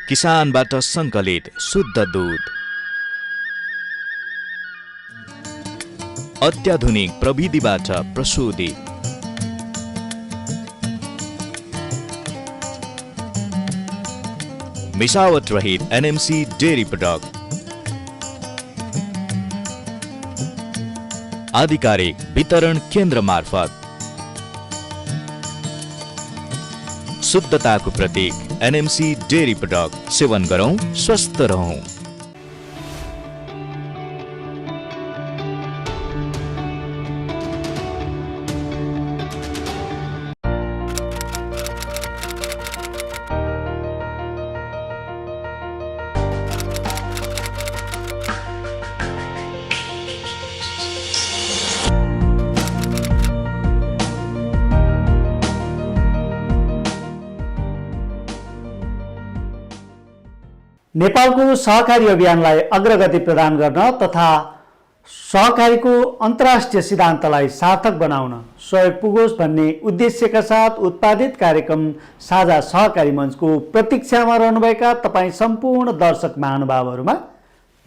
किसानबाट सङ्कलित शुद्ध दूध, अत्याधुनिक प्रविधिबाट प्रशोधित, मिसावट रहित एनएमसी डेयरी प्रोडक्ट, आधिकारिक वितरण केन्द्र मार्फत शुद्धताको प्रतीक एनएमसी डेयरी प्रोडक्ट सेवन गरौं, स्वस्थ रहौं। नेपालको सहकारी अभियानलाई अग्रगति प्रदान गर्न तथा सहकारीको अन्तर्राष्ट्रिय सिद्धान्तलाई सार्थक बनाउन सहयोग पुगोस् भन्ने उद्देश्यका साथ उत्पादित कार्यक्रम साझा सहकारी मञ्चको प्रतीक्षामा रहनुभएका तपाईँ सम्पूर्ण दर्शक महानुभावहरूमा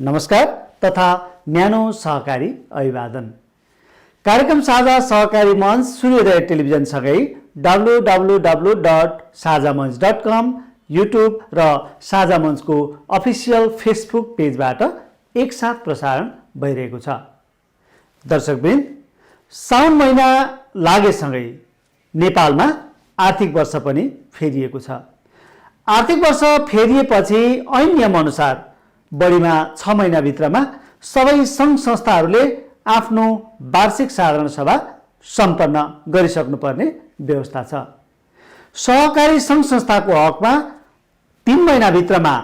नमस्कार तथा न्यानो सहकारी अभिवादन। कार्यक्रम साझा सहकारी मञ्च सूर्योदय टेलिभिजनसँगै www.sajamanch.com, युट्युब र साझा मञ्चको अफिसियल फेसबुक पेजबाट एकसाथ प्रसारण भइरहेको छ। दर्शकवृन्द, साउन महिना लागेसँगै नेपालमा आर्थिक वर्ष पनि फेरिएको छ। आर्थिक वर्ष फेरिएपछि ऐन नियमअनुसार बढीमा 6 महिनाभित्रमा सबै सङ्घ संस्थाहरूले आफ्नो वार्षिक साधारण सभा सम्पन्न गरिसक्नुपर्ने व्यवस्था छ। सहकारी सङ्घ संस्थाको हकमा 3 महिनाभित्रमा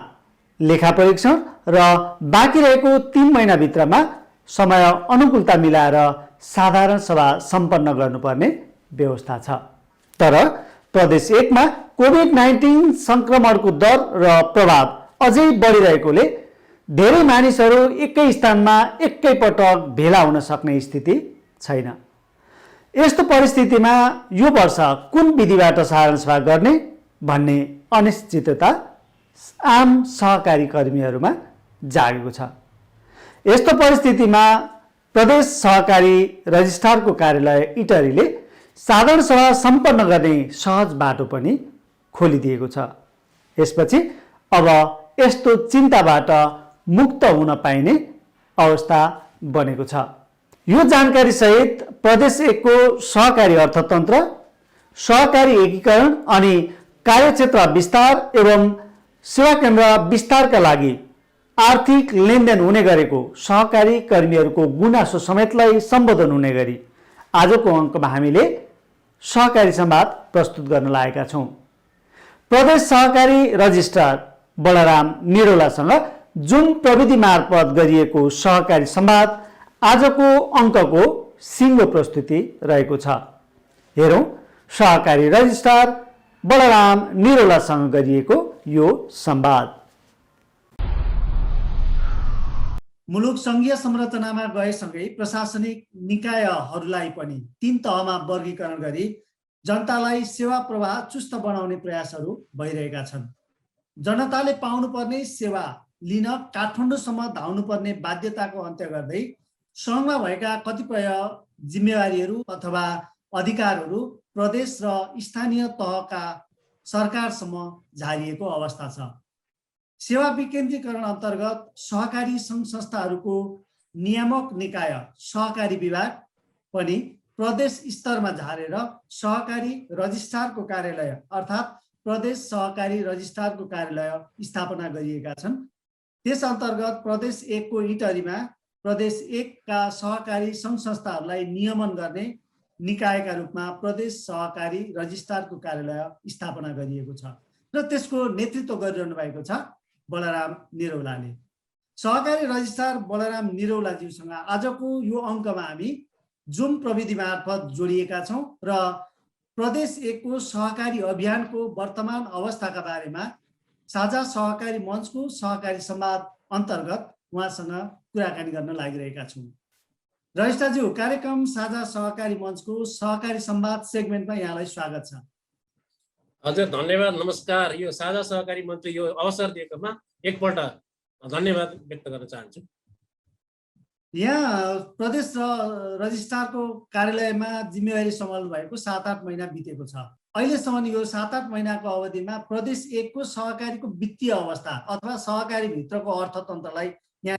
लेखा परीक्षण र बाँकी रहेको 3 महिनाभित्रमा समय अनुकूलता मिलाएर साधारण सभा सम्पन्न गर्नुपर्ने व्यवस्था छ। तर प्रदेश 1 मा कोभिड-19 संक्रमणको दर र प्रभाव अझै बढिरहेकोले धेरै मानिसहरू एकै स्थानमा एकैपटक भेला हुन सक्ने स्थिति छैन। यस्तो परिस्थितिमा यो वर्ष कुन विधिबाट साधारण सभा गर्ने भन्ने अनिश्चितता आम सहकारी कर्मीहरूमा जागेको छ। यस्तो परिस्थितिमा प्रदेश सहकारी रजिस्ट्रारको कार्यालय इटरीले साधारण सभा सम्पन्न गर्ने सहज बाटो पनि खोलिदिएको छ। यसपछि अब यस्तो चिन्ताबाट मुक्त हुन पाइने अवस्था बनेको छ। यो जानकारी सहित प्रदेश 1 को सहकारी अर्थतन्त्र, सहकारी एकीकरण अनि कार्यक्षेत्र विस्तार एवं सेवा केन्द्र विस्तारका लागि आर्थिक लेनदेन हुने गरेको सहकारी कर्मीहरूको गुनासो समेतलाई सम्बोधन हुने गरी आजको अङ्कमा हामीले सहकारी संवाद प्रस्तुत गर्न लागेका छौँ। प्रदेश सहकारी रजिस्ट्रार बलराम निरौलासँग जुन प्रविधि मार्फत गरिएको सहकारी संवाद आजको अङ्कको सिङ्गो प्रस्तुति रहेको छ। हेरौँ सहकारी रजिस्ट्रार बलराम निरौलासँग गरिएको यो संवाद। मुलुक सङ्घीय संरचनामा गएसँगै प्रशासनिक निकायहरूलाई पनि 3 तहमा वर्गीकरण गरी जनतालाई सेवा प्रवाह चुस्त बनाउने प्रयासहरू भइरहेका छन्। जनताले पाउनुपर्ने सेवा लिन काठमाडौँसम्म धाउनुपर्ने बाध्यताको अन्त्य गर्दै सङ्घमा भएका कतिपय जिम्मेवारीहरू अथवा अधिकारहरू प्रदेश र स्थानीय तहका सरकारसम्म झारिएको अवस्था छ। सेवा विकेन्द्रीकरण अन्तर्गत सहकारी सङ्घ संस्थाहरूको नियामक निकाय सहकारी विभाग पनि प्रदेश स्तरमा झारेर सहकारी रजिस्ट्रारको कार्यालय अर्थात् प्रदेश सहकारी रजिस्ट्रारको कार्यालय स्थापना गरिएका छन्। त्यस अन्तर्गत प्रदेश 1 को इटरीमा प्रदेश 1 का सहकारी सङ्घ संस्थाहरूलाई नियमन गर्ने निकायका रूपमा प्रदेश सहकारी रजिस्ट्रारको कार्यालय स्थापना गरिएको छ र त्यसको नेतृत्व गरिरहनु भएको छ बलराम निरौलाले। सहकारी रजिस्ट्रार बलराम निरौलाज्यूसँग आजको यो अङ्कमा हामी जुम प्रविधि मार्फत जोडिएका छौँ र प्रदेश 1 को सहकारी अभियानको वर्तमान अवस्थाका बारेमा साझा सहकारी मञ्चको सहकारी संवाद अन्तर्गत उहाँसँग कुराकानी गर्न लागिरहेका छौँ। रजिस्ट्रारज्यू, कार्यक्रम साझा सहकारी मञ्चको सहकारी संवाद सेगमेन्टमा यहाँलाई स्वागत छ। हजुर धन्यवाद, नमस्कार। यो साझा सहकारी मन्त्री यो अवसर दिएकोमा एकपल्ट धन्यवाद व्यक्त गर्न चाहन्छु। यहाँ प्रदेश रजिस्ट्रारको कार्यालयमा जिम्मेवारी सम्हाल्नु भएको 7-8 महिना बितेको छ। अहिलेसम्म यो 7-8 महिनाको अवधिमा प्रदेश 1 को सहकारीको वित्तीय अवस्था अथवा सहकारी भित्रको अर्थतन्त्रलाई यहाँ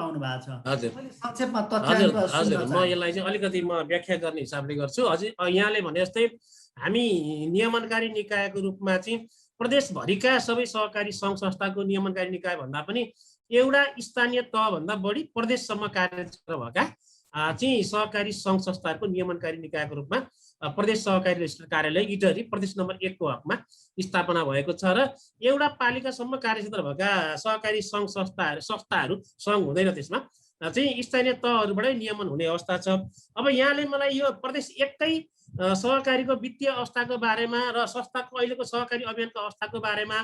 आउनु भएको छ। हजुर संक्षेपमा हजुर म यसलाई चाहिँ अलिकति व्याख्या गर्ने हिसाबले गर्छु। अझै यहाँले भने जस्तै हामी नियमनकारी निकायको रूपमा चाहिँ प्रदेशभरिका सबै सहकारी सङ्घ संस्थाको नियमनकारी निकाय भन्दा पनि एउटा स्थानीय तहभन्दा बढी प्रदेशसम्म कार्यक्षेत्र भएका चाहिँ सहकारी सङ्घ संस्थाहरूको नियमनकारी निकायको रूपमा प्रदेश सहकारी रजिस्ट्रार कार्यालय इटहरी प्रदेश नम्बर 1 को हकमा स्थापना भएको छ र एउटा पालिकासम्म कार्यक्षेत्र भएका सहकारी सङ्घ संस्थाहरू सङ्घ हुँदैन, त्यसमा चाहिँ स्थानीय तहहरूबाटै नियमन हुने अवस्था छ। अब यहाँले मलाई यो प्रदेश 1 कै सहकारीको वित्तीय अवस्थाको बारेमा र संस्थाको अहिलेको सहकारी अभियानको अवस्थाको बारेमा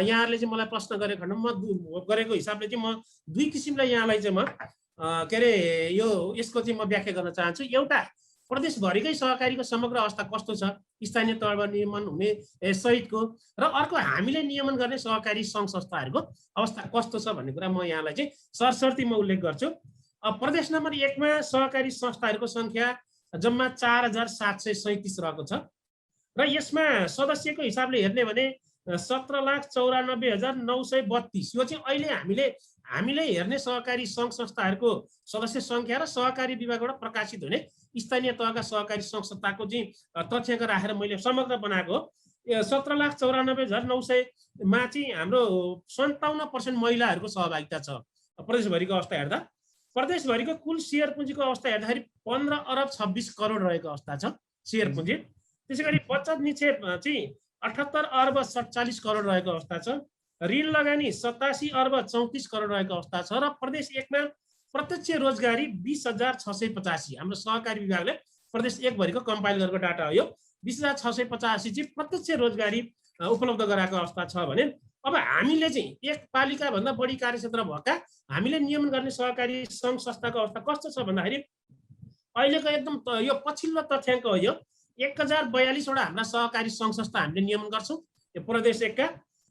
यहाँहरूले चाहिँ मलाई प्रश्न गरेको खण्डमा म गरेको हिसाबले चाहिँ म दुई किसिमलाई यहाँलाई चाहिँ म के अरे यो यसको चाहिँ म व्याख्या गर्न चाहन्छु। एउटा प्रदेशभरिकै सहकारीको समग्र अवस्था कस्तो छ स्थानीय तहबाट नियमन हुने सहितको, र अर्को हामीले नियमन गर्ने सहकारी सङ्घ संस्थाहरूको अवस्था कस्तो छ भन्ने कुरा म यहाँलाई चाहिँ सरसर्ती म उल्लेख गर्छु। प्रदेश नम्बर 1 मा सहकारी संस्थाहरूको सङ्ख्या जम्मा 4737 रहेको छ र यसमा सदस्यको हिसाबले हेर्ने भने 17,94,932 यो चाहिँ अहिले हामीले हेर्ने सहकारी सङ्घ संस्थाहरूको सदस्य सङ्ख्या र सहकारी विभागबाट प्रकाशित हुने स्थानीय तहका सहकारी सङ्घ संस्थाको चाहिँ तथ्याङ्क राखेर मैले समग्र बनाएको। 17,94,900 मा चाहिँ हाम्रो 57% महिलाहरूको सहभागिता छ। प्रदेशभरिको अवस्था हेर्दा प्रदेशभरिको कुल सेयर पुँजीको अवस्था हेर्दाखेरि 15 अरब 26 करोड रहेको अवस्था छ सेयर पुँजी। त्यसै गरी बचत निक्षेप चाहिँ 78 अर्ब 47 करोड रहेको अवस्था छ। ऋण लगानी 87 अर्ब 34 करोड रहेको अवस्था छ र प्रदेश 1 मा प्रत्यक्ष रोजगारी 20,685 हाम्रो सहकारी विभागले प्रदेश 1 भरिको कम्पाइल गरेको डाटा हो यो। 20,685 चाहिँ प्रत्यक्ष रोजगारी उपलब्ध गराएको अवस्था छ भने अब हामीले चाहिँ एक पालिका भन्दा बढी कार्यक्षेत्र भएका हामीले नियमन गर्ने सहकारी सङ्घ संस्थाको अवस्था कस्तो छ भन्दाखेरि अहिलेको एकदम यो पछिल्लो तथ्याङ्क हो यो। 1042 वटा हाम्रा सहकारी सङ्घ संस्था हामीले नियमन गर्छौँ यो प्रदेश 1 का।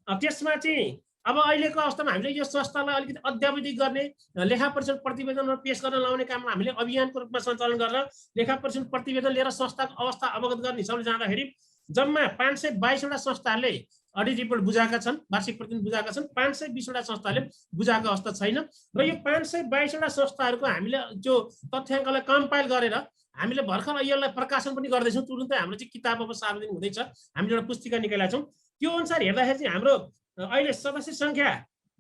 त्यसमा चाहिँ अब अहिलेको अवस्थामा हामीले यो संस्थालाई अलिकति अद्यावधिक गर्ने लेखा परीक्षण प्रतिवेदनहरू पेश गर्न लाउने काममा हामीले अभियानको रूपमा सञ्चालन गरेर लेखा परीक्षण प्रतिवेदन लिएर संस्थाको अवस्था अवगत गर्ने हिसाबले जाँदाखेरि जम्मा 522 वटा संस्थाहरूले अडिट रिपोर्ट बुझाएका छन्, वार्षिक प्रतिवेदन बुझाएका छन्। 520 वटा संस्थाले बुझाएको अवस्था छैन र यो 522 वटा संस्थाहरूको हामीले जो तथ्याङ्कलाई कम्पाइल गरेर हामीले भर्खर यसलाई प्रकाशन पनि गर्दैछौँ। तुरुन्तै हाम्रो चाहिँ किताब अब सार्वजनिक हुँदैछ, हामीले एउटा पुस्तिका निकालेका छौँ। त्यो अनुसार हेर्दाखेरि चाहिँ हाम्रो अहिले सदस्य सङ्ख्या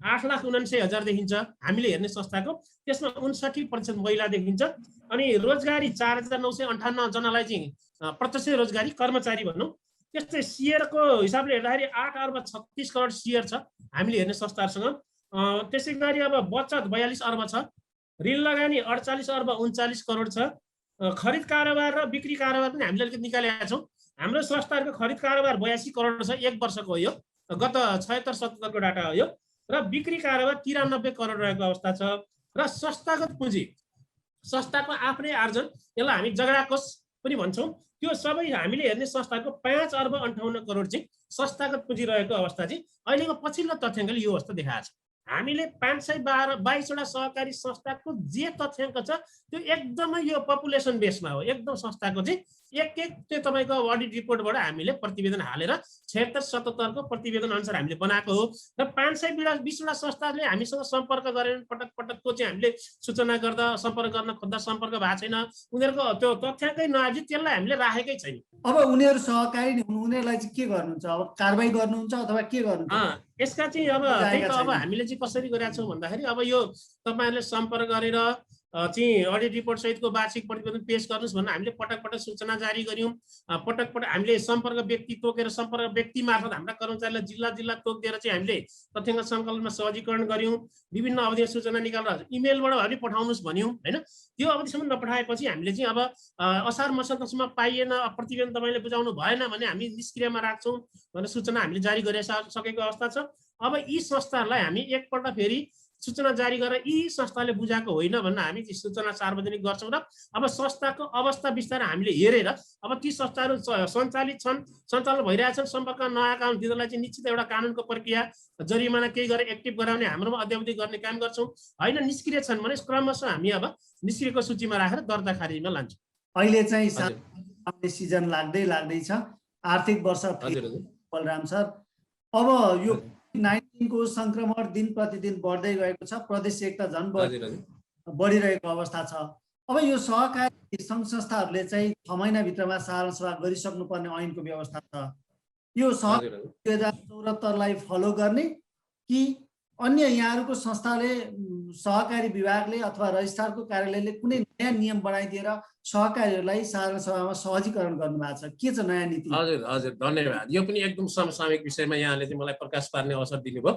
8,79,000 देखिन्छ हामीले हेर्ने संस्थाको। त्यसमा 59% महिला देखिन्छ अनि रोजगारी 4,958 जनालाई चाहिँ प्रत्यक्ष रोजगारी कर्मचारी भनौँ। त्यस्तै सेयरको हिसाबले हेर्दाखेरि 8 अर्ब 36 करोड सेयर छ हामीले हेर्ने संस्थाहरूसँग। त्यसै गरी अब बचत 42 अर्ब छ, ऋण लगानी 48 अर्ब 39 करोड छ। खरिद कारोबार र बिक्री कारोबार पनि हामीले अलिकति निकालेका छौँ। हाम्रो संस्थाहरूको खरिद कारोबार 82 करोड छ, 1 वर्षको हो यो, गत 76-77 को डाटा हो यो। र बिक्री कारोबार 93 करोड रहेको अवस्था छ। र संस्थागत पुँजी संस्थाको आफ्नै आर्जन यसलाई हामी जगडा कोष पनि भन्छौँ, त्यो सबै हामीले हेर्ने संस्थाको 5 अर्ब 58 करोड चाहिँ संस्थागत पुँजी रहेको अवस्था चाहिँ अहिलेको पछिल्लो तथ्याङ्कले यो अवस्था देखाएको छ। हामीले 522 वटा सहकारी संस्थाको जे तथ्याङ्क छ त्यो एकदमै यो पपुलेसन बेसमा हो। एकदम संस्थाको चाहिँ एक त्यो तपाईँको अडिट रिपोर्टबाट हामीले प्रतिवेदन हालेर 76-77 को प्रतिवेदन अनुसार हामीले बनाएको हो। र 520 वटा संस्थाले हामीसँग सम्पर्क गरेर पटकको चाहिँ हामीले सूचना गर्दा सम्पर्क गर्न खोज्दा सम्पर्क भएको छैन। उनीहरूको त्यो तथ्याङ्कै नआएपछि त्यसलाई हामीले राखेकै छैन। अब उनीहरू सहकारी उनीहरूलाई चाहिँ के गर्नुहुन्छ? अब कारबाही गर्नुहुन्छ अथवा के गर्नुहुन्छ? यसका चाहिँ अब त्यही त अब हामीले चाहिँ कसरी गरेका छौँ भन्दाखेरि अब यो तपाईँहरूले सम्पर्क गरेर चाहिँ अडिट रिपोर्ट सहितको वार्षिक प्रतिवेदन पेश गर्नुहोस् भनेर हामीले पटक सूचना जारी गर्यौँ। पटक हामीले सम्पर्क व्यक्ति तोकेर सम्पर्क व्यक्ति मार्फत हाम्रा कर्मचारीलाई जिल्ला तोकिदिएर चाहिँ हामीले तथ्याङ्क सङ्कलनमा सहजीकरण गर्यौँ। विभिन्न अवधिमा सूचना निकालेर इमेलबाट हामी पठाउनुहोस् भन्यौँ होइन। त्यो अवधिसम्म नपठाएपछि हामीले चाहिँ अब असार मसान्तसम्म पाइएन, प्रतिवेदन तपाईँले बुझाउनु भएन भने हामी निष्क्रियमा राख्छौँ भनेर सूचना हामीले जारी गरिसकेको अवस्था छ। अब यी संस्थाहरूलाई हामी एकपल्ट फेरि सूचना जारी गरेर यी संस्थाले बुझाएको होइन भनेर हामी ती सूचना सार्वजनिक गर्छौँ र अब संस्थाको अवस्था विस्तार हामीले हेरेर अब ती संस्थाहरू सञ्चालित छन्, सञ्चालन भइरहेछन्, सम्पर्कमा नआएका हुन्, तिनीहरूलाई चाहिँ निश्चित एउटा कानुनको प्रक्रिया जरिमाना केही गरेर एक्टिभ गराउने हाम्रोमा अध्यावधि गर्ने काम गर्छौँ। होइन निष्क्रिय छन् भने क्रमशः हामी अब निष्क्रियको सूचीमा राखेर दर्ता खारिजमा लान्छौँ। अहिले चाहिँ आउने सिजन लाग्दैछ, आर्थिक वर्ष बलराम सर, अब यो कोभिड-19 को संक्रमण दिन प्रतिदिन बढ्दै गएको छ, प्रदेश एकता झन् बढिरहेको अवस्था छ। अब यो सहकारी सङ्घ संस्थाहरूले चाहिँ 6 महिनाभित्रमा साधारण सभा गरिसक्नुपर्ने ऐनको व्यवस्था छ। यो 2074 लाई फलो गर्ने कि अन्य यहाँहरूको संस्थाले सहकारी विभागले अथवा रजिस्ट्रारको कार्यालयले कुनै नयाँ नियम बनाइदिएर सहकारीहरूलाई साधारण सभामा सहजीकरण गर्नुभएको छ? के छ नयाँ नीति? हजुर धन्यवाद। यो पनि एकदम समसामयिक विषयमा यहाँले चाहिँ मलाई प्रकाश पार्ने अवसर दिनुभयो।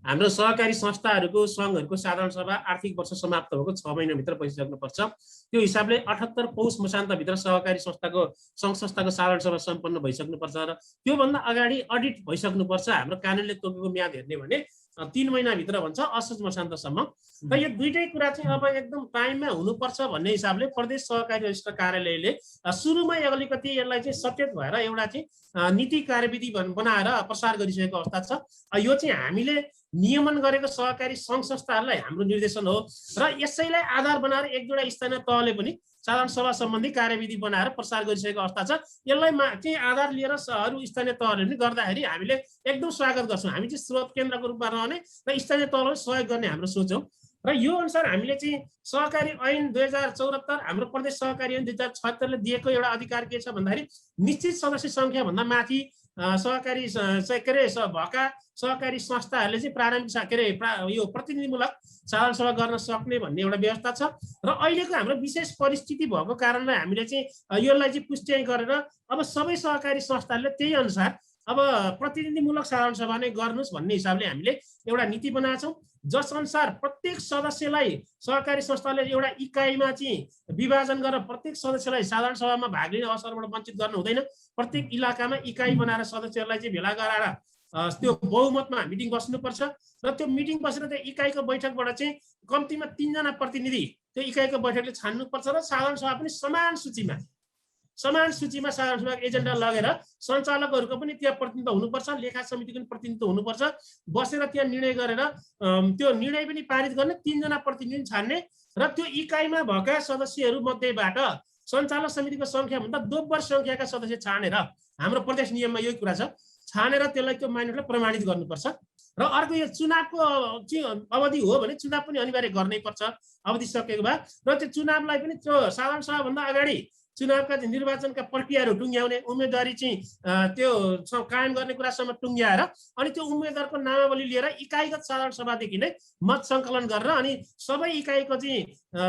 हाम्रो सहकारी संस्थाहरूको सङ्घहरूको साधारण सभा आर्थिक वर्ष समाप्त भएको 6 महिनाभित्र बसिसक्नुपर्छ। त्यो हिसाबले 78 पौष मसान्तभित्र सहकारी संस्थाको सङ्घ संस्थाको साधारण सभा सम्पन्न भइसक्नुपर्छ र त्योभन्दा अगाडि अडिट भइसक्नुपर्छ। हाम्रो कानुनले तोकेको म्याद हेर्ने भने 3 महिनाभित्र भन्छ असोज मसान्तसम्म। र यो दुईटै कुरा चाहिँ अब एकदम टाइममा हुनुपर्छ भन्ने हिसाबले प्रदेश सहकारी रजिस्टर कार्यालयले सुरुमै अलिकति यसलाई चाहिँ सचेत भएर एउटा चाहिँ नीति कार्यविधि बनाएर प्रसार गरिसकेको अवस्था छ। यो चाहिँ हामीले नियमन गरेको सहकारी सङ्घ संस्थाहरूलाई हाम्रो निर्देशन हो र यसैलाई आधार बनाएर एक दुईवटा स्थानीय तहले पनि साधारण सभा सम्बन्धी कार्यविधि बनाएर प्रसार गरिसकेको अवस्था छ। यसलाई चाहिँ आधार लिएर अरू स्थानीय तहले पनि गर्दाखेरि हामीले एकदम स्वागत गर्छौँ। हामी चाहिँ स्रोत केन्द्रको रूपमा रहने र स्थानीय तहलाई सहयोग गर्ने हाम्रो सोच हो। र यो अनुसार हामीले चाहिँ सहकारी ऐन 2074 हाम्रो प्रदेश सहकारी ऐन 2076 ले दिएको एउटा अधिकार के छ भन्दाखेरि निश्चित सदस्य सङ्ख्याभन्दा माथि सहकारी के अरे भएका सहकारी संस्थाहरूले चाहिँ प्रारम्भिक के अरे यो प्रतिनिधिमूलक साधारण सभा गर्न सक्ने भन्ने एउटा व्यवस्था छ। र अहिलेको हाम्रो विशेष परिस्थिति भएको कारणले हामीले चाहिँ यसलाई चाहिँ पुष्टि गरेर अब सबै सहकारी संस्थाहरूले त्यही अनुसार अब प्रतिनिधिमूलक साधारण सभा नै गर्नुहोस् भन्ने हिसाबले हामीले एउटा नीति बनाएका छौँ, जस अनुसार प्रत्येक सदस्यलाई सहकारी संस्थाले एउटा इकाइमा चाहिँ विभाजन गरेर प्रत्येक सदस्यलाई साधारण सभामा भाग लिने अवसरबाट वञ्चित गर्नु हुँदैन। प्रत्येक इलाकामा इकाइ बनाएर सदस्यहरूलाई चाहिँ भेला गराएर त्यो बहुमतमा मिटिङ बस्नुपर्छ र त्यो मिटिङ बसेर त्यो इकाइको बैठकबाट चाहिँ कम्तीमा 3 जना प्रतिनिधि त्यो इकाइको बैठकले छान्नुपर्छ र साधारण सभा पनि समान सूचीमा साधारण सभाको एजेन्डा लगेर सञ्चालकहरूको पनि त्यहाँ प्रतिनिधित्व हुनुपर्छ, लेखा समितिको पनि प्रतिनिधित्व हुनुपर्छ, बसेर त्यहाँ निर्णय गरेर त्यो निर्णय पनि पारित गर्ने 3 जना प्रतिनिधि छान्ने र त्यो इकाइमा भएका सदस्यहरू मध्येबाट सञ्चालक समितिको सङ्ख्याभन्दा दोब्बर सङ्ख्याका सदस्य छानेर हाम्रो प्रदेश नियममा यही कुरा छ, छानेर त्यसलाई त्यो माइनोरिटीलाई प्रमाणित गर्नुपर्छ। र अर्को यो चुनावको अवधि हो भने चुनाव पनि अनिवार्य गर्नै पर्छ अवधि सकेको भए र त्यो चुनावलाई पनि त्यो साधारण सभाभन्दा अगाडि चुनावका निर्वाचनका प्रक्रियाहरू टुङ्ग्याउने उम्मेदवारी चाहिँ त्यो कायम गर्ने कुरासम्म टुङ्ग्याएर अनि त्यो उम्मेदवारको नामावली लिएर इकाइगत साधारण सभादेखि नै मत सङ्कलन गरेर अनि सबै इकाइको चाहिँ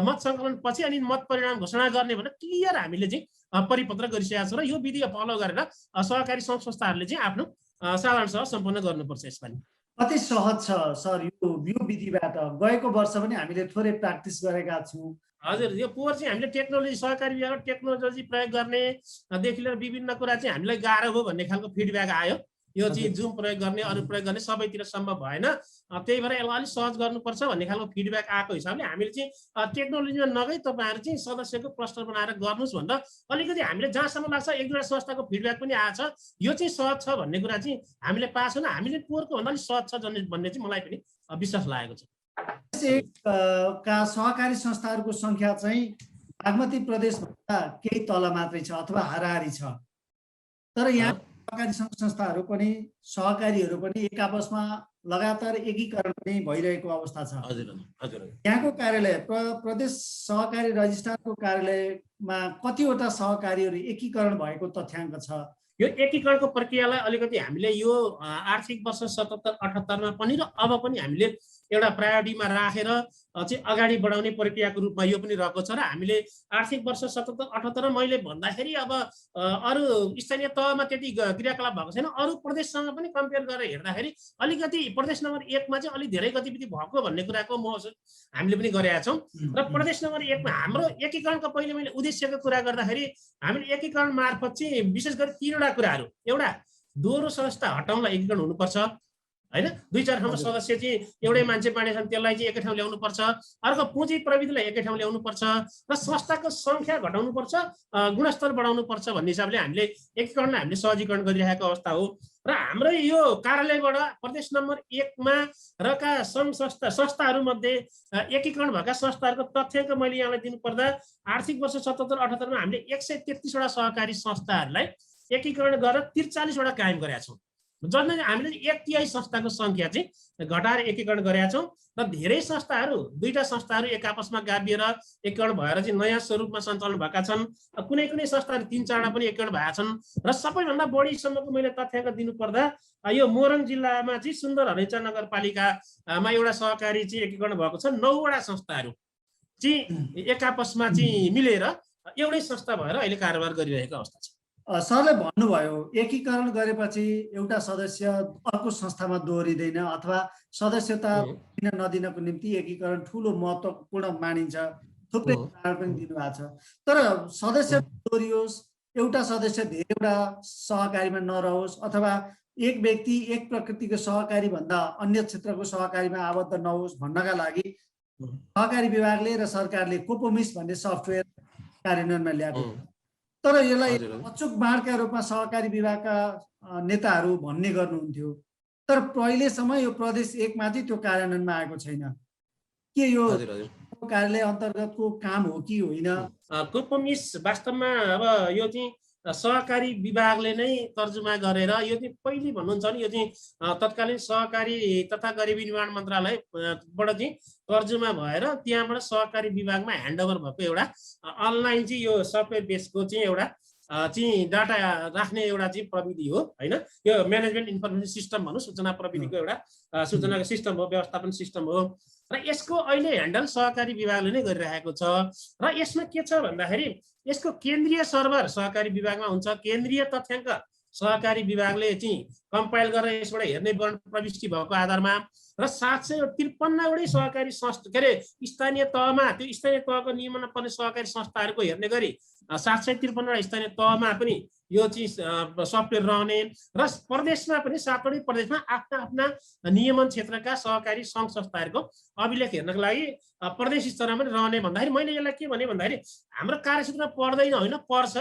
मत सङ्कलन पछि अनि मत परिणाम घोषणा गर्ने भनेर क्लियर हामीले चाहिँ परिपत्र गरिसकेका छौँ र यो विधि फलो गरेर सहकारी सङ्घ संस्थाहरूले चाहिँ आफ्नो साधारण सभा सम्पन्न गर्नुपर्छ। यसपालि कति सहज छ सर यो विधिबाट? गएको वर्ष पनि हामीले थोरै प्र्याक्टिस गरेका छौँ। हजुर, यो पोहोर चाहिँ हामीले टेक्नोलोजी सहकारी विभागमा टेक्नोलोजी प्रयोग गर्नेदेखि लिएर विभिन्न कुरा चाहिँ हामीलाई गाह्रो भयो भन्ने खालको फिडब्याक आयो। यो चाहिँ जुम प्रयोग गर्ने अरू प्रयोग गर्ने सबैतिर सम्भव भएन, त्यही भएर यसलाई अलिक सहज गर्नुपर्छ भन्ने खालको फिडब्याक आएको हिसाबले हामीले चाहिँ टेक्नोलोजीमा नगई तपाईँहरू चाहिँ सदस्यको क्लस्टर बनाएर गर्नुहोस् भनेर अलिकति हामीले जहाँसम्म लाग्छ एक दुईवटा संस्थाको फिडब्याक पनि आएको छ, यो चाहिँ सहज छ भन्ने कुरा चाहिँ हामीले पाएको छौँ। हामीले पोहोरको भन्दा अलिक सहज छ भन्ने चाहिँ मलाई पनि विश्वास लागेको छ। का सहकारी संस्थाहरूको सङ्ख्या चाहिँ बागमती प्रदेशभन्दा केही तल मात्रै छ अथवा हाराहारी छ, तर यहाँ सहकारी सङ्घ संस्थाहरू पनि सहकारीहरू पनि एक आपसमा लगातार एकीकरण पनि भइरहेको अवस्था छ। यहाँको कार्यालय प्रदेश सहकारी रजिस्ट्रारको कार्यालयमा कतिवटा सहकारीहरू एकीकरण भएको तथ्याङ्क छ? यो एकीकरणको प्रक्रियालाई अलिकति हामीले यो आर्थिक वर्ष 77-78 मा पनि र अब पनि हामीले एउटा प्रायोरिटीमा राखेर चाहिँ अगाडि बढाउने प्रक्रियाको रूपमा यो पनि रहेको छ र हामीले आर्थिक वर्ष 77-78 मैले भन्दाखेरि अब अरू स्थानीय तहमा त्यति क्रियाकलाप भएको छैन, अरू प्रदेशसँग पनि कम्पेयर गरेर हेर्दाखेरि अलिकति प्रदेश नम्बर 1 मा चाहिँ अलिक धेरै गतिविधि भएको भन्ने कुराको महसुस हामीले पनि गरेका छौँ। र प्रदेश नम्बर 1 मा हाम्रो एकीकरणको पहिले मैले उद्देश्यको कुरा गर्दाखेरि हामीले एकीकरण मार्फत चाहिँ विशेष गरी 3वटा कुराहरू, एउटा दोहोरो संस्था हटाउनलाई एकीकरण हुनुपर्छ, हैन। 2-4 ठाउँमा सदस्य चाहिँ एउटै मान्छे बाँडेछन्, त्यसलाई चाहिँ एकै ठाउँ ल्याउनुपर्छ। अर्को पुँजी प्रविधिलाई एकै ठाउँ ल्याउनुपर्छ र संस्थाको सङ्ख्या घटाउनुपर्छ, गुणस्तर बढाउनुपर्छ भन्ने हिसाबले हामीले एकीकरणलाई हामीले सहजीकरण गरिरहेको अवस्था हो। र हाम्रो यो कार्यालयबाट प्रदेश नम्बर 1 मा रका सङ्घ संस्थाहरूमध्ये एकीकरण भएका संस्थाहरूको तथ्याङ्क मैले यहाँलाई दिनुपर्दा आर्थिक वर्ष 77-78 मा हामीले 133 वटा सहकारी संस्थाहरूलाई एकीकरण गरेर 43 वटा कायम गरेका छौँ। जसमा हामीले 1/3 संस्थाको सङ्ख्या चाहिँ घटाएर एकीकरण गरेका छौँ र धेरै संस्थाहरू, 2टा संस्थाहरू एक आपसमा गाभिएर एकीकरण भएर चाहिँ नयाँ स्वरूपमा सञ्चालन भएका छन्। कुनै कुनै संस्थाहरू 3-4 पनि एकीकरण भएका छन् र सबैभन्दा बढीसम्मको मैले तथ्याङ्क दिनुपर्दा यो मोरङ जिल्लामा चाहिँ सुन्दर हरैचा नगरपालिकामा एउटा सहकारी चाहिँ एकीकरण भएको छ। 9 वटा संस्थाहरू चाहिँ एक आपसमा चाहिँ मिलेर एउटै संस्था भएर अहिले कारोबार गरिरहेको अवस्था छ। सरले भन्नुभयो एकीकरण गरेपछि एउटा सदस्य अर्को संस्थामा दोहोरिँदैन अथवा सदस्यता दिन नदिनको निम्ति एकीकरण ठुलो महत्त्वपूर्ण मानिन्छ। थुप्रै उदाहरण पनि दिनुभएको छ। तर सदस्य दोहोरियोस्, एउटा सदस्य धेरैवटा सहकारीमा नरहोस् अथवा एक व्यक्ति एक प्रकृतिको सहकारी भन्दा अन्य क्षेत्रको सहकारीमा आबद्ध नहोस् भन्नका लागि सहकारी विभागले र सरकारले कोपोमिस भन्ने सफ्टवेयर कार्यान्वयनमा ल्याएको। तर यसलाई अचूक बाँडका रूपमा सहकारी विभागका नेताहरू भन्ने गर्नुहुन्थ्यो। तर पहिलेसम्म यो प्रदेश 1 मा चाहिँ त्यो कार्यान्वयनमा आएको छैन। के यो कार्यालय अन्तर्गतको काम हो कि होइन? कोपोमिस वास्तवमा अब यो चाहिँ सहकारी विभागले नै तर्जुमा गरेर यो चाहिँ पहिले भन्नुहुन्छ नि यो चाहिँ तत्कालीन सहकारी तथा गरिबी निर्माण मन्त्रालयबाट चाहिँ तर्जुमा भएर त्यहाँबाट सहकारी विभागमा ह्यान्डओभर भएको एउटा अनलाइन चाहिँ यो सफ्टवेयर बेसको चाहिँ एउटा चाहिँ डाटा राख्ने एउटा चाहिँ प्रविधि हो हैन। यो म्यानेजमेन्ट इन्फर्मेसन सिस्टम भनौँ, सूचना प्रविधिको एउटा सूचनाको सिस्टम हो, व्यवस्थापन सिस्टम हो र यसको अहिले ह्यान्डल सहकारी विभागले नै गरिरहेको छ। र यसमा के छ भन्दाखेरि यसको केन्द्रीय सर्भर सहकारी विभागमा हुन्छ। केन्द्रीय तथ्याङ्क सहकारी विभागले चाहिँ कम्पाइल गरेर यसबाट हेर्ने वर्ण प्रविष्टि भएको आधारमा र 753 वटै सहकारी संस्था के अरे स्थानीय तहमा त्यो स्थानीय तहको नियमनमा पर्ने सहकारी संस्थाहरूको हेर्ने गरी 753 वटा स्थानीय तहमा पनि यो चाहिँ सफ्टवेयर रहने र प्रदेशमा पनि 7वटै प्रदेशमा आफ्ना आफ्ना नियमन क्षेत्रका सहकारी सङ्घ संस्थाहरूको अभिलेख हेर्नको लागि प्रदेश स्तरमा पनि रहने भन्दाखेरि मैले यसलाई के भने भन्दाखेरि हाम्रो कार्यक्षेत्रमा पर्दैन होइन, पर्छ।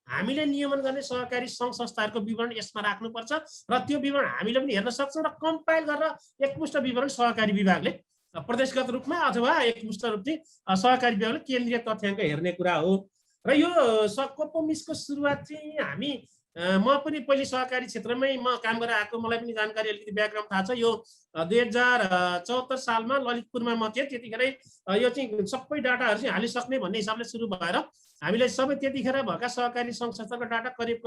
हामीले नियमन गर्ने सहकारी सङ्घ संस्थाहरूको विवरण यसमा राख्नुपर्छ र त्यो विवरण हामीले पनि हेर्न सक्छौँ र कम्पाइल गरेर एकमुष्ट विवरण सहकारी विभागले प्रदेशगत रूपमा अथवा एकमुष्ट रूपले सहकारी विभागले केन्द्रीय तथ्याङ्क हेर्ने कुरा हो। र यो कोपोमिसको सुरुवात चाहिँ हामी म पनि पहिले सहकारी क्षेत्रमै म काम गरेर आएको, मलाई पनि जानकारी अलिकति ब्याकग्राउन्ड थाहा छ। यो 2074 सालमा ललितपुरमा म थिएँ। त्यतिखेरै यो चाहिँ सबै डाटाहरू चाहिँ हालिसक्ने भन्ने हिसाबले सुरु भएर हामीले सबै त्यतिखेर भएका सहकारी सङ्घ संस्थाको डाटा करिब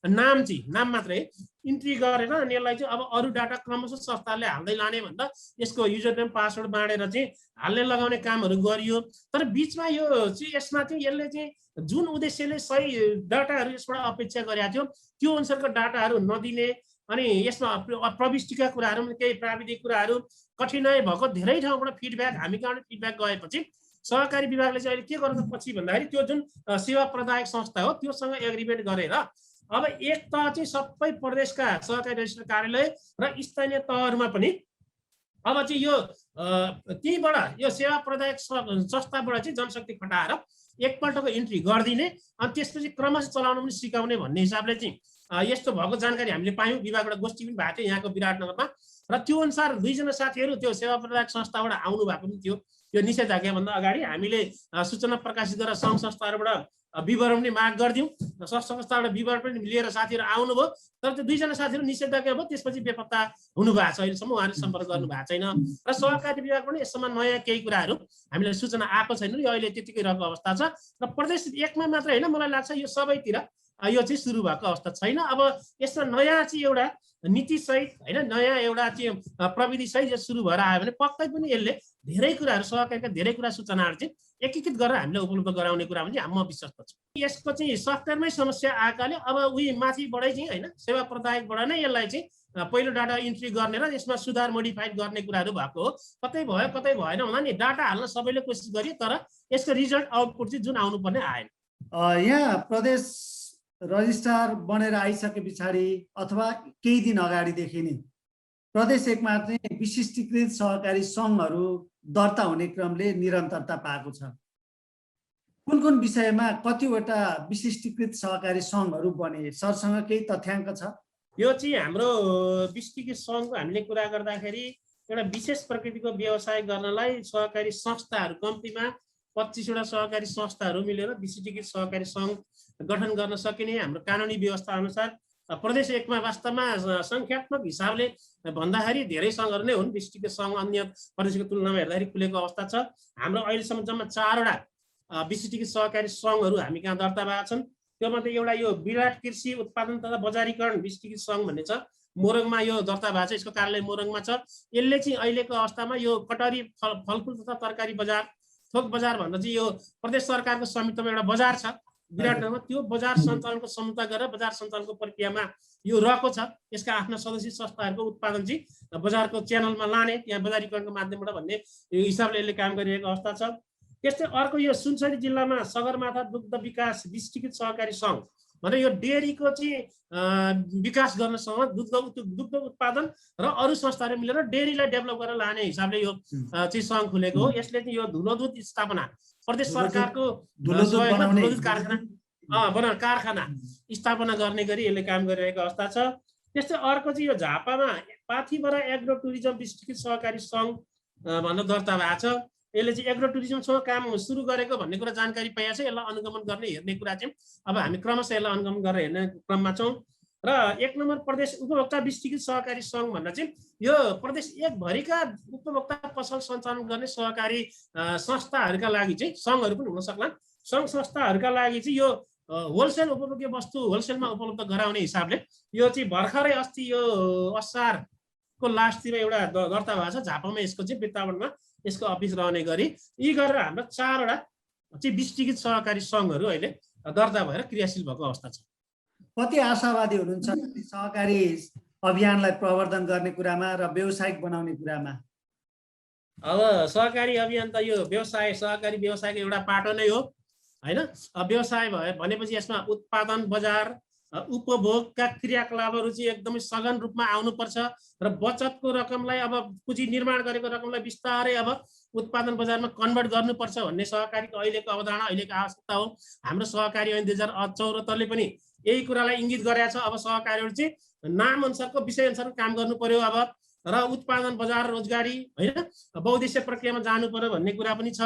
नाम मात्रै इन्ट्री गरेर अनि यसलाई चाहिँ अब अरू डाटा क्रमशः संस्थाले हाल्दै लाने भन्दा यसको युजर नेम पासवर्ड बाँडेर चाहिँ हाल्ने लगाउने कामहरू गरियो। तर बिचमा यो चाहिँ यसमा चाहिँ यसले चाहिँ जुन उद्देश्यले सही डाटाहरू यसबाट अपेक्षा गरेका थियो त्यो अनुसारको डाटाहरू नदिने अनि यसमा प्रविष्टिका कुराहरू केही प्राविधिक कुराहरू कठिनाइ भएको धेरै ठाउँबाट फिडब्याक हामी कहाँ फिडब्याक गएपछि सहकारी विभागले चाहिँ अहिले के गर्नु पछि भन्दाखेरि त्यो जुन सेवा प्रदायक संस्था हो त्योसँग एग्रिमेन्ट गरेर अब एक तह चाहिँ सबै प्रदेशका सहकारी रजिस्टर कार्यालय र स्थानीय तहहरूमा पनि अब चाहिँ यो त्यहीबाट यो सेवा प्रदायक संस्थाबाट चाहिँ जनशक्ति खटाएर एकपल्टको इन्ट्री गरिदिने अनि त्यसपछि क्रमशः चलाउन पनि सिकाउने भन्ने हिसाबले चाहिँ यस्तो भएको जानकारी हामीले पायौँ। विभागबाट गोष्ठी पनि भएको थियो यहाँको विराटनगरमा र त्यो अनुसार 2 जना साथीहरू त्यो सेवा प्रदायक संस्थाबाट आउनु भएको पनि थियो। यो निषेधाज्ञाभन्दा अगाडि हामीले सूचना प्रकाशित गरेर सङ्घ संस्थाहरूबाट विवरण पनि माग गरिदिउँ। संस्थाबाट विवरण पनि लिएर साथीहरू आउनुभयो, तर त्यो 2 जना साथीहरू निषेधाज्ञा भयो, त्यसपछि बेपत्ता हुनुभएको छ। अहिलेसम्म उहाँले सम्पर्क गर्नु भएको छैन र सहकारी विभाग पनि यसमा नयाँ केही कुराहरू हामीलाई सूचना आएको छैन। यो अहिले त्यतिकै रहेको अवस्था छ र प्रदेश 1 मा मात्र होइन, मलाई लाग्छ यो सबैतिर यो चाहिँ सुरु भएको अवस्था छैन। अब यसमा नयाँ चाहिँ एउटा नीतिसहित होइन, नयाँ एउटा चाहिँ प्रविधिसहित यो सुरु भएर आयो भने पक्कै पनि यसले धेरै कुराहरू सहकारीका धेरै कुरा सूचनाहरू चाहिँ एकीकृत गरेर हामीले उपलब्ध गराउने कुरा पनि म विश्वस्त छु। यसको चाहिँ सफ्टवेयरमै समस्या आएकाले अब उही माथिबाटै चाहिँ होइन सेवा प्रदायकबाट नै यसलाई चाहिँ पहिलो डाटा इन्ट्री गर्ने र यसमा सुधार मोडिफाइड गर्ने कुराहरू भएको हो। कतै भयो कतै भएन होला नि, डाटा हाल्न सबैले कोसिस गरियो तर यसको रिजल्ट आउटपुट चाहिँ जुन आउनुपर्ने आएन। यहाँ प्रदेश रजिस्ट्रार बनेर आइसके पछाडि अथवा केही दिन अगाडिदेखि नै प्रदेश 1 मा चाहिँ विशिष्टीकृत सहकारी सङ्घहरू दर्ता हुने क्रमले निरन्तरता पाएको छ। कुन कुन विषयमा कतिवटा विशिष्टीकृत सहकारी सङ्घहरू बने, सरसँग केही तथ्याङ्क छ? यो चाहिँ हाम्रो विशिष्टीकृत सङ्घको हामीले कुरा गर्दाखेरि एउटा विशेष प्रकृतिको व्यवसाय गर्नलाई सहकारी संस्थाहरू कम्तीमा 25वटा सहकारी संस्थाहरू मिलेर विशिष्टीकृत सहकारी सङ्घ गठन गर्न सकिने हाम्रो कानुनी व्यवस्था अनुसार प्रदेश 1 मा वास्तवमा सङ्ख्यात्मक हिसाबले भन्दाखेरि धेरै सङ्घहरू नै हुन्। विशिष्टीकृत सङ्घ अन्य प्रदेशको तुलनामा हेर्दाखेरि खुलेको अवस्था छ। हाम्रो अहिलेसम्म जम्मा 4वटा विशिष्टीकृत सहकारी सङ्घहरू हामी कहाँ दर्ता भएका छन्। त्योमध्ये एउटा यो विराट कृषि उत्पादन तथा बजारीकरण विशिष्टीकृत सङ्घ भन्ने छ, मोरङमा यो दर्ता भएको छ। यसको कार्यालय मोरङमा छ। यसले चाहिँ अहिलेको अवस्थामा यो कटरी फलफुल तथा तरकारी बजार, थोक बजार भन्दा चाहिँ यो प्रदेश सरकारको स्वामित्वमा एउटा बजार छ विराटनगरमा, त्यो बजार सञ्चालनको संहिता गरेर बजार सञ्चालनको प्रक्रियामा यो रहेको छ। यसका आफ्ना सदस्य संस्थाहरूको उत्पादन चाहिँ बजारको च्यानलमा लाने, त्यहाँ बजारीकरणको माध्यमबाट भन्ने यो हिसाबले यसले काम गरिरहेको अवस्था छ। त्यस्तै अर्को यो सुनसरी जिल्लामा सगरमाथा दुग्ध विकास विशिष्टीकृत सहकारी सङ्घ भनेर यो डेयरीको चाहिँ विकास गर्नसँग दुग्ध उत्पादन र अरू संस्थाहरू मिलेर डेयरीलाई डेभलप गरेर लाने हिसाबले यो चाहिँ सङ्घ खुलेको हो। यसले चाहिँ यो धुलो दुध स्थापना प्रदेश सरकारको कारखाना स्थापना गर्ने गरी यसले काम गरिरहेको अवस्था छ। त्यस्तै अर्को चाहिँ यो झापामा पाथिभरा एग्रो टुरिज्म विशिष्टीकृत सहकारी सङ्घ भनेर दर्ता भएको छ। यसले चाहिँ एग्रो टुरिज्मसँग काम सुरु गरेको भन्ने कुरा जानकारी पाइएको छ। यसलाई अनुगमन गर्ने हेर्ने कुरा चाहिँ अब हामी क्रमशः यसलाई अनुगमन गरेर हेर्ने क्रममा छौँ। र 1 नम्बर प्रदेश उपभोक्ता विशिष्टीकृत सहकारी सङ्घ भन्दा चाहिँ यो प्रदेश 1 भरिका उपभोक्ता पसल सञ्चालन गर्ने सहकारी संस्थाहरूका लागि चाहिँ सङ्घहरू पनि हुन सक्ला। सङ्घ संस्थाहरूका लागि चाहिँ यो होलसेल उपभोग्य वस्तु होलसेलमा उपलब्ध गराउने हिसाबले यो चाहिँ भर्खरै अस्ति यो असारको लास्टतिर एउटा दर्ता भएको छ। झापामा यसको चाहिँ वृत्तावनमा यसको अफिस रहने गरी यी गरेर हाम्रो 4वटा चाहिँ विशिष्टीकृत सहकारी सङ्घहरू अहिले दर्ता भएर क्रियाशील भएको अवस्था छ। कति आशावादी हुनुहुन्छ सहकारी अभियानलाई प्रवर्धन गर्ने कुरामा र व्यावसायिक बनाउने कुरामा? अब सहकारी अभियान त यो सहकारी व्यवसायको एउटा पाटो नै हो हैन। व्यवसाय भनेपछि यसमा उत्पादन बजार उपभोगका क्रियाकलापहरू चाहिँ एकदमै सघन रूपमा आउनुपर्छ र बचतको रकमलाई अब पुँजी निर्माण गरेको रकमलाई बिस्तारै अब उत्पादन बजारमा कन्भर्ट गर्नुपर्छ भन्ने सहकारीको अहिलेको अवधारणा, अहिलेको आवश्यकता हो। हाम्रो सहकारी ऐन 2074ले पनि यही कुरालाई इङ्गित गरेका छ। अब सहकारीहरू चाहिँ नाम अनुसारको विषय अनुसार काम गर्नु पर्यो अब, र उत्पादन बजार रोजगारी हैन बहुद्देश्य प्रक्रियामा जानु पर्यो भन्ने कुरा पनि छ।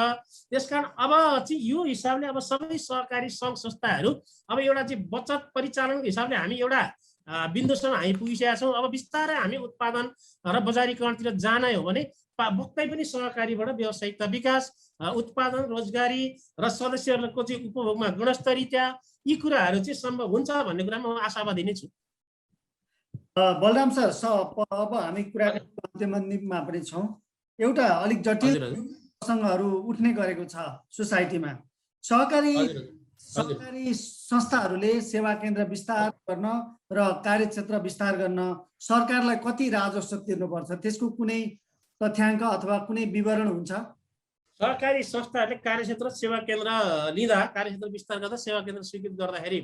त्यसकारण अब चाहिँ यो हिसाबले अब सबै सहकारी सङ्घ संस्थाहरू अब एउटा चाहिँ बचत परिचालनको हिसाबले हामी एउटा बिन्दुसम्म हामी पुगिसकेका छौँ। अब बिस्तारै हामी उत्पादन र बजारीकरणतिर जाने हो भने पक्कै पनि सहकारीबाट व्यावसायिकता विकास, उत्पादन रोजगारी र सदस्यहरूको चाहिँ उपभोगमा गुणस्तरीयता यी कुराहरू चाहिँ सम्भव हुन्छ भन्ने कुरामा म आशावादी नै छु। बलराम सर, अब हामी कुराकानीमा पनि छौँ। एउटा अलिक जटिल प्रसङ्गहरू उठ्ने गरेको छ सोसाइटीमा। सहकारी संस्थाहरूले सेवा केन्द्र विस्तार गर्न र कार्यक्षेत्र विस्तार गर्न सरकारलाई कति राजस्व तिर्नुपर्छ, त्यसको कुनै तथ्याङ्क अथवा कुनै विवरण हुन्छ? सहकारी संस्थाहरूले कार्यक्षेत्र सेवा केन्द्र लिँदा, कार्यक्षेत्र विस्तार गर्दा, सेवा केन्द्र स्वीकृत गर्दाखेरि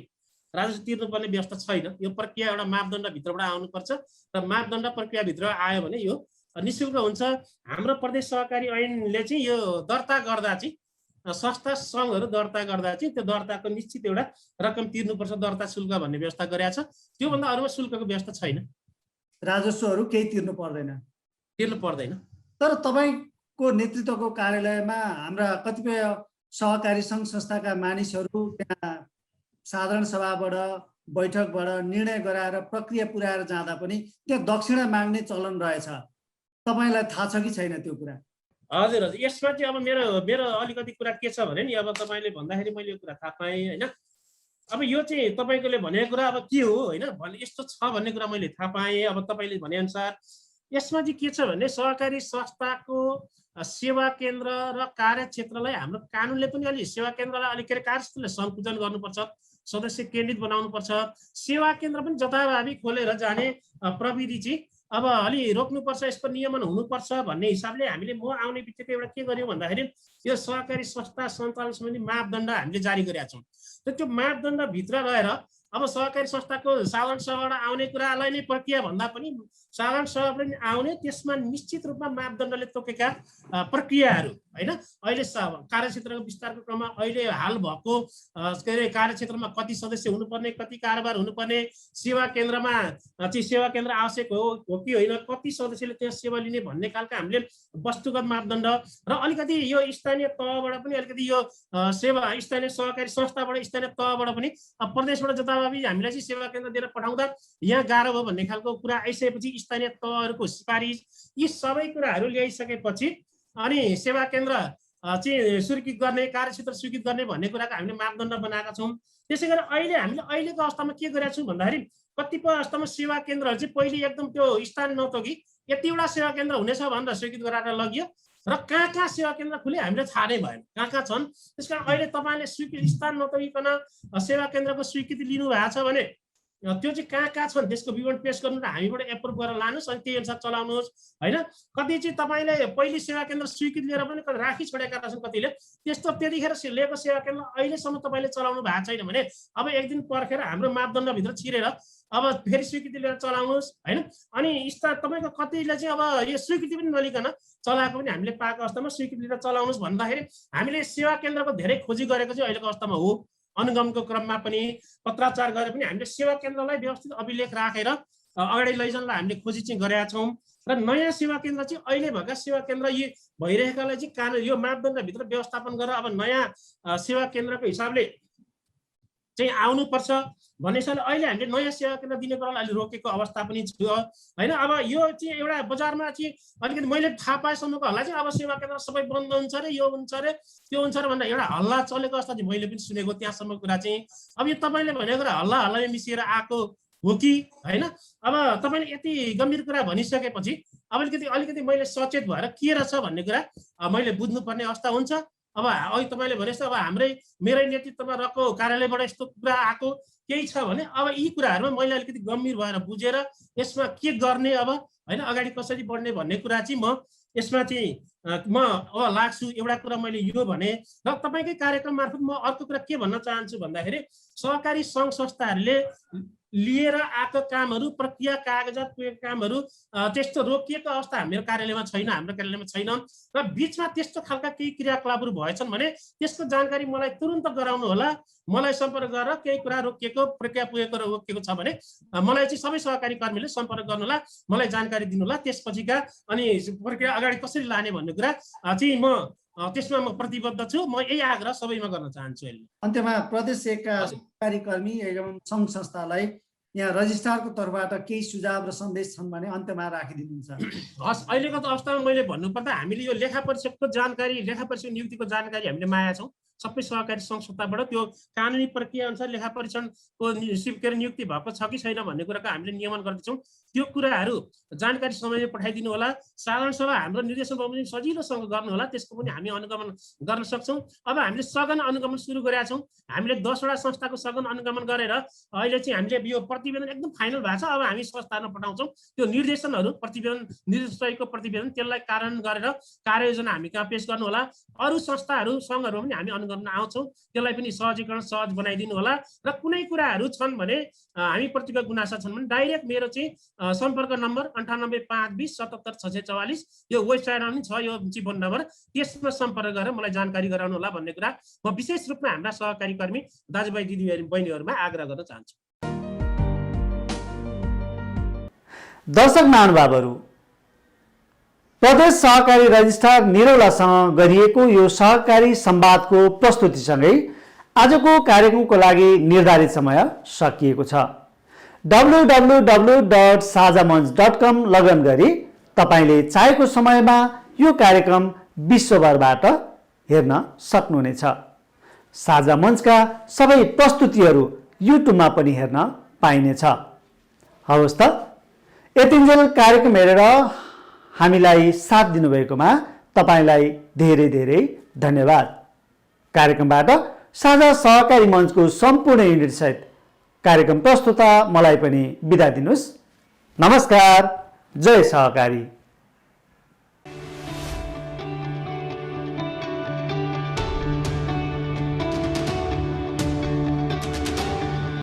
राजस्व तिर्नुपर्ने व्यवस्था छैन। यो प्रक्रिया एउटा मापदण्डभित्रबाट आउनुपर्छ र मापदण्ड प्रक्रियाभित्र आयो भने यो निःशुल्क हुन्छ। हाम्रो प्रदेश सहकारी ऐनले चाहिँ यो दर्ता गर्दा चाहिँ संस्था सङ्घहरू दर्ता गर्दा चाहिँ त्यो दर्ताको निश्चित एउटा रकम तिर्नुपर्छ, दर्ता शुल्क भन्ने व्यवस्था गरेका छ। त्योभन्दा अरूमा शुल्कको व्यवस्था छैन। राजस्वहरू केही तिर्नु पर्दैन। तर तपाईँको नेतृत्वको कार्यालयमा हाम्रा कतिपय सहकारी सङ्घ संस्थाका मानिसहरू त्यहाँ साधारण सभाबाट बैठकबाट निर्णय गराएर प्रक्रिया पुर्याएर जाँदा पनि त्यहाँ दक्षिणा माग्ने चलन रहेछ। तपाईँलाई थाहा छ कि छैन त्यो कुरा? हजुर हजुर, यसमा चाहिँ अब मेरो अलिकति कुरा के छ भने नि, अब तपाईँले भन्दाखेरि मैले यो कुरा थाहा पाएँ होइन। अब यो चाहिँ तपाईँले भनेको कुरा अब के हो होइन, यस्तो छ भन्ने कुरा मैले थाहा पाएँ। अब तपाईँले भनेअनुसार यसमा चाहिँ के छ भने सहकारी संस्थाको सेवा केन्द्र र कार्यक्षेत्रलाई हाम्रो कानुनले पनि अलि सेवा केन्द्रलाई अलिक कार्यक्षेत्रले सङ्कुचन गर्नुपर्छ, सदस्य केन्द्रित बनाउनुपर्छ। सेवा केन्द्र पनि जथाभावी खोलेर जाने प्रविधि चाहिँ अब अलि रोक्नुपर्छ, यसको नियमन हुनुपर्छ भन्ने हिसाबले हामीले म आउने बित्तिकै एउटा के गर्यौँ भन्दाखेरि यो सहकारी संस्था सञ्चालन सम्बन्धी मापदण्ड हामीले जारी गरेका छौँ। र त्यो मापदण्डभित्र रहेर अब सहकारी संस्थाको साधारण सभाबाट आउने कुरालाई नै प्रक्रिया भन्दा पनि साधारण सभाबाट पनि आउने त्यसमा निश्चित रूपमा मापदण्डले तोकेका प्रक्रियाहरू होइन अहिले कार्यक्षेत्रको विस्तारको क्रममा अहिले हाल भएको के अरे कार्यक्षेत्रमा कति सदस्य हुनुपर्ने, कति कारोबार हुनुपर्ने, सेवा केन्द्रमा चाहिँ सेवा केन्द्र आवश्यक हो कि होइन, कति सदस्यले त्यहाँ सेवा लिने भन्ने खालका हामीले वस्तुगत मापदण्ड र अलिकति यो स्थानीय तहबाट पनि अलिकति यो सेवा स्थानीय सहकारी संस्थाबाट स्थानीय तहबाट पनि प्रदेशबाट जताभावी हामीलाई चाहिँ सेवा केन्द्र दिएर पठाउँदा यहाँ गाह्रो भयो भन्ने खालको कुरा आइसकेपछि स्थानीय तहहरूको सिफारिस यी सबै कुराहरू ल्याइसकेपछि अनि सेवा केन्द्र चाहिँ स्वीकृत गर्ने, कार्यक्षेत्र स्वीकृत गर्ने भन्ने कुराको हामीले मापदण्ड बनाएका छौँ। त्यसै गरी अहिले हामीले अहिलेको अवस्थामा के गरेका छौँ भन्दाखेरि कतिपय अवस्थामा सेवा केन्द्रहरू चाहिँ पहिले एकदम त्यो स्थान नतोकी यतिवटा सेवा केन्द्र हुनेछ भनेर स्वीकृत गराएर लगियो र कहाँ सेवा केन्द्र खुले हामीले थाहा नै भएन कहाँ छन्। त्यसकारण अहिले तपाईँले स्वीकृत स्थान नतोकिकन सेवा केन्द्रको स्वीकृति लिनु भएको छ भने त्यो चाहिँ कहाँ छन् त्यसको विवरण पेश गर्नु र हामीबाट एप्रुभ गरेर लानुहोस् अनि त्यही अनुसार चलाउनुहोस् होइन। कति चाहिँ तपाईँले पहिले सेवा केन्द्र स्वीकृति लिएर पनि राखी छोडेका छन् कतिले, त्यस्तो त्यतिखेर लिएको सेवा केन्द्र अहिलेसम्म तपाईँले चलाउनु भएको छैन भने अब एक दिन पर्खेर हाम्रो मापदण्डभित्र छिरेर अब फेरि स्वीकृति लिएर चलाउनुहोस् होइन। अनि तपाईँको कतिले चाहिँ अब यो स्वीकृति पनि नलिकन चलाएको पनि हामीले पाएको अवस्थामा स्वीकृति लिएर चलाउनुहोस् भन्दाखेरि हामीले सेवा केन्द्रको धेरै खोजी गरेको चाहिँ अहिलेको अवस्थामा हो। अनुगमनको क्रममा पनि पत्राचार गरेर पनि हामीले सेवा केन्द्रलाई व्यवस्थित अभिलेख राखेर अगाडि लैजानलाई हामीले खोजी चाहिँ गरेका छौँ र नयाँ सेवा केन्द्र चाहिँ अहिले भएका सेवा केन्द्र यी भइरहेकालाई चाहिँ कानुन यो मापदण्डभित्र व्यवस्थापन गरेर अब नयाँ सेवा केन्द्रको हिसाबले चाहिँ आउनुपर्छ भन्ने हिसाबले अहिले हामीले नयाँ सेवा केन्द्र दिने कुरालाई अहिले रोकेको अवस्था पनि छ होइन। अब यो चाहिँ एउटा बजारमा चाहिँ अलिकति मैले थाहा पाएसम्मको हल्ला चाहिँ अब सेवा केन्द्र सबै बन्द हुन्छ अरे, यो हुन्छ अरे, त्यो हुन्छ अरे भनेर एउटा हल्ला चलेको अवस्था चाहिँ मैले पनि सुनेको त्यहाँसम्म कुरा चाहिँ। अब यो तपाईँले भनेको कुरा हल्लामै मिसिएर आएको हो कि होइन। अब तपाईँले यति गम्भीर कुरा भनिसकेपछि अब अलिकति मैले सचेत भएर के रहेछ भन्ने कुरा मैले बुझ्नुपर्ने अवस्था हुन्छ। अब अहिले तपाईँले भने जस्तो अब मेरै नेतृत्वमा रहेको कार्यालयबाट यस्तो कुरा आएको केही छ भने अब यी कुराहरूमा मैले अलिकति गम्भीर भएर बुझेर यसमा के गर्ने अब होइन अगाडि कसरी बढ्ने भन्ने कुरा चाहिँ म यसमा चाहिँ म अब लाग्छु। एउटा कुरा मैले यो भने र तपाईँकै कार्यक्रम मार्फत म अर्को कुरा के भन्न चाहन्छु भन्दाखेरि सहकारी सङ्घ संस्थाहरूले लिएर आएको कामहरू प्रक्रिया कागजात पुगेको कामहरू त्यस्तो रोकिएको अवस्था हाम्रो कार्यालयमा छैन र बिचमा त्यस्तो खालका केही क्रियाकलापहरू भएछन् भने त्यसको जानकारी मलाई तुरुन्त गराउनु होला। मलाई सम्पर्क गरेर केही कुरा रोकिएको प्रक्रिया पुगेको र रोकिएको छ भने मलाई चाहिँ सबै सहकारी कर्मीले सम्पर्क गर्नु होला, मलाई जानकारी दिनु होला। त्यसपछिका अनि प्रक्रिया अगाडि कसरी लाने भन्ने कुरा चाहिँ म त्यसमा म प्रतिबद्ध छु। म यही आग्रह सबैमा गर्न चाहन्छु। अन्त्यमा प्रदेश एकका सहकारी कर्मी एवं सङ्घ संस्थालाई यहाँ रजिस्ट्रारको तर्फबाट केही सुझाव र सन्देश छन् भने अन्त्यमा राखिदिनुहुन्छ। हस्, अहिलेको अवस्थामा मैले भन्नुपर्दा हामीले यो लेखा परिषदको जानकारी, लेखा परिषद नियुक्तिको जानकारी हामीले माया छौँ सबै सहकारी सङ्घ संस्थाबाट। त्यो कानुनी प्रक्रिया अनुसार लेखा परिषदको नियुक्ति भएको छ कि छैन भन्ने कुराको हामीले नियमन गर्दैछौँ। त्यो कुराहरू जानकारी समयमा पठाइदिनु होला। साधारण सभा हाम्रो निर्देशन पनि सजिलोसँग गर्नु होला, त्यसको पनि हामी अनुगमन गर्न सक्छौँ। अब हामीले सघन अनुगमन सुरु गरेका छौँ। हामीले 10वटा संस्थाको सघन अनुगमन गरेर अहिले चाहिँ हामीले यो प्रतिवेदन एकदम फाइनल भएको छ। अब हामी संस्थामा पठाउँछौँ त्यो निर्देशनहरू, प्रतिवेदन निर्देशको प्रतिवेदन त्यसलाई कार्यान्वयन गरेर कार्ययोजना हामी कहाँ पेश गर्नु होला। अरू संस्थाहरू सङ्घहरू पनि हामी अनुगमन आउँछौँ, त्यसलाई पनि सहजीकरण सहज बनाइदिनु होला। र कुनै कुराहरू छन् भने हामी प्रतिको गुनासा छन् भने डाइरेक्ट मेरो चाहिँ सम्पर्क नम्बर 9852077644 यो वेबसाइटमा पनि छ, यो फोन नम्बर, त्यसमा सम्पर्क गरेर मलाई जानकारी गराउनु होला भन्ने कुरा म विशेष रूपमा हाम्रा सहकारी कर्मी दाजुभाइ दिदीबहिनीहरूमा आग्रह गर्न चाहन्छु। दर्शक महानुभावहरू, प्रदेश सहकारी रजिस्ट्रार निरौलासँग गरिएको यो सहकारी संवादको प्रस्तुतिसँगै आजको कार्यक्रमको लागि निर्धारित समय सकिएको छ। www.sajamanch.com लगइन गरी तपाईले चाहेको समयमा यो कार्यक्रम विश्वभरबाट हेर्न सक्नुहुनेछ। साझा मञ्चका सबै प्रस्तुतिहरू युट्युबमा पनि हेर्न पाइनेछ। हवस् त, यतिन्जेल कार्यक्रम हेरेर हामीलाई साथ दिनुभएकोमा तपाईलाई धेरै धेरै धन्यवाद। कार्यक्रमबाट साझा सहकारी मञ्चको सम्पूर्ण युनिट सहित कार्यक्रम प्रस्तुता मलाई पनि बिदा दिनुस्। नमस्कार, जय सहकारी।